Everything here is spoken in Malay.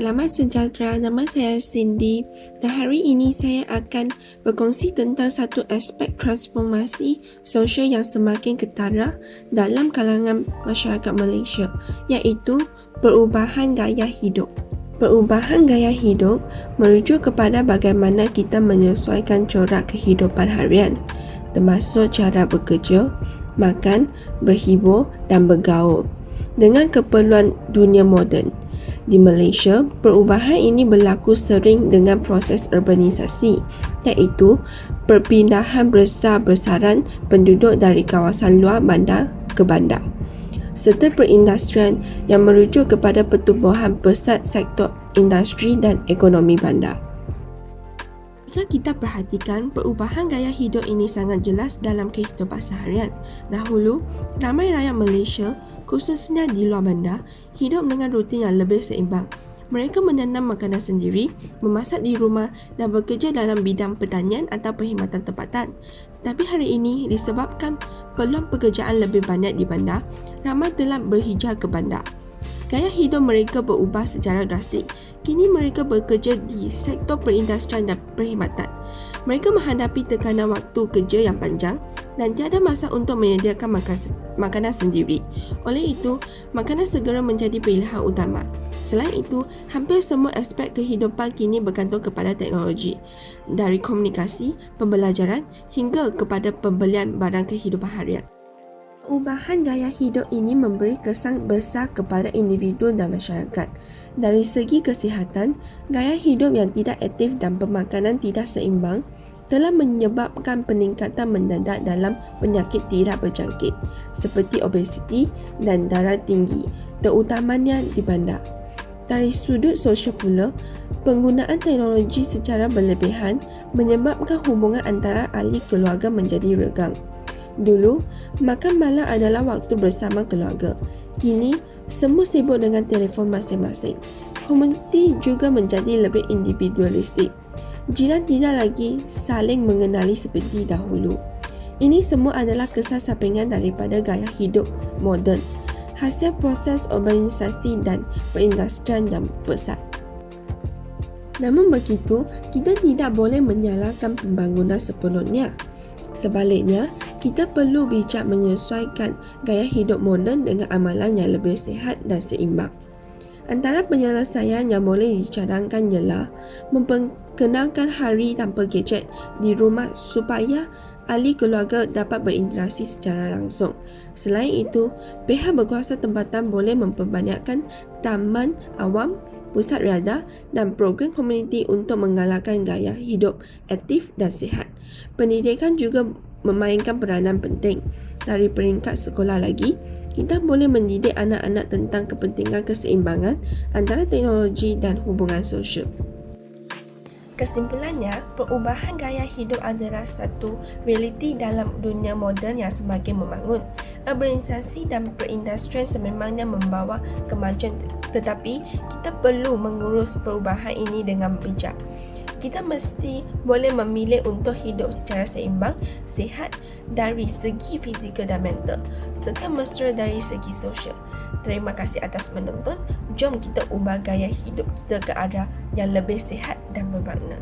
Selamat sejahtera, nama saya Cindy dan hari ini saya akan berkongsi tentang satu aspek transformasi sosial yang semakin ketara dalam kalangan masyarakat Malaysia, iaitu perubahan gaya hidup. Perubahan gaya hidup merujuk kepada bagaimana kita menyesuaikan corak kehidupan harian, termasuk cara bekerja, makan, berhibur dan bergaul dengan keperluan dunia moden. Di Malaysia, perubahan ini berlaku sering dengan proses urbanisasi, iaitu perpindahan besar-besaran penduduk dari kawasan luar bandar ke bandar, serta perindustrian yang merujuk kepada pertumbuhan pesat sektor industri dan ekonomi bandar. Jika kita perhatikan, perubahan gaya hidup ini sangat jelas dalam kehidupan seharian. Dahulu, ramai rakyat Malaysia, khususnya di luar bandar, hidup dengan rutin yang lebih seimbang. Mereka menanam makanan sendiri, memasak di rumah dan bekerja dalam bidang pertanian atau perkhidmatan tempatan. Tapi hari ini, disebabkan peluang pekerjaan lebih banyak di bandar, ramai telah berhijrah ke bandar. Gaya hidup mereka berubah secara drastik. Kini mereka bekerja di sektor perindustrian dan perkhidmatan. Mereka menghadapi tekanan waktu kerja yang panjang dan tiada masa untuk menyediakan makanan sendiri. Oleh itu, makanan segera menjadi pilihan utama. Selain itu, hampir semua aspek kehidupan kini bergantung kepada teknologi, dari komunikasi, pembelajaran hingga kepada pembelian barang kehidupan harian. Perubahan gaya hidup ini memberi kesan besar kepada individu dan masyarakat. Dari segi kesihatan, gaya hidup yang tidak aktif dan pemakanan tidak seimbang telah menyebabkan peningkatan mendadak dalam penyakit tidak berjangkit seperti obesiti dan darah tinggi, terutamanya di bandar. Dari sudut sosial pula, penggunaan teknologi secara berlebihan menyebabkan hubungan antara ahli keluarga menjadi renggang. Dulu, makan malam adalah waktu bersama keluarga. Kini, semua sibuk dengan telefon masing-masing. Komuniti juga menjadi lebih individualistik. Jiran tidak lagi saling mengenali seperti dahulu. Ini semua adalah kesan sampingan daripada gaya hidup moden, hasil proses urbanisasi dan perindustrian yang pesat. Namun begitu, kita tidak boleh menyalahkan pembangunan sepenuhnya. Sebaliknya, kita perlu bijak menyesuaikan gaya hidup moden dengan amalan yang lebih sihat dan seimbang. Antara penyelesaian yang boleh dicadangkan ialah memperkenalkan hari tanpa gadget di rumah supaya ahli keluarga dapat berinteraksi secara langsung. Selain itu, pihak berkuasa tempatan boleh memperbanyakkan taman awam, pusat riadah dan program komuniti untuk menggalakkan gaya hidup aktif dan sihat. Pendidikan juga memainkan peranan penting. Dari peringkat sekolah lagi, kita boleh mendidik anak-anak tentang kepentingan keseimbangan antara teknologi dan hubungan sosial. Kesimpulannya, perubahan gaya hidup adalah satu realiti dalam dunia moden yang semakin membangun. Urbanisasi dan perindustrian sememangnya membawa kemajuan, tetapi kita perlu mengurus perubahan ini dengan bijak. Kita mesti boleh memilih untuk hidup secara seimbang, sihat dari segi fizikal dan mental, serta mesra dari segi sosial. Terima kasih atas menonton. Jom kita ubah gaya hidup kita ke arah yang lebih sihat dan bermakna.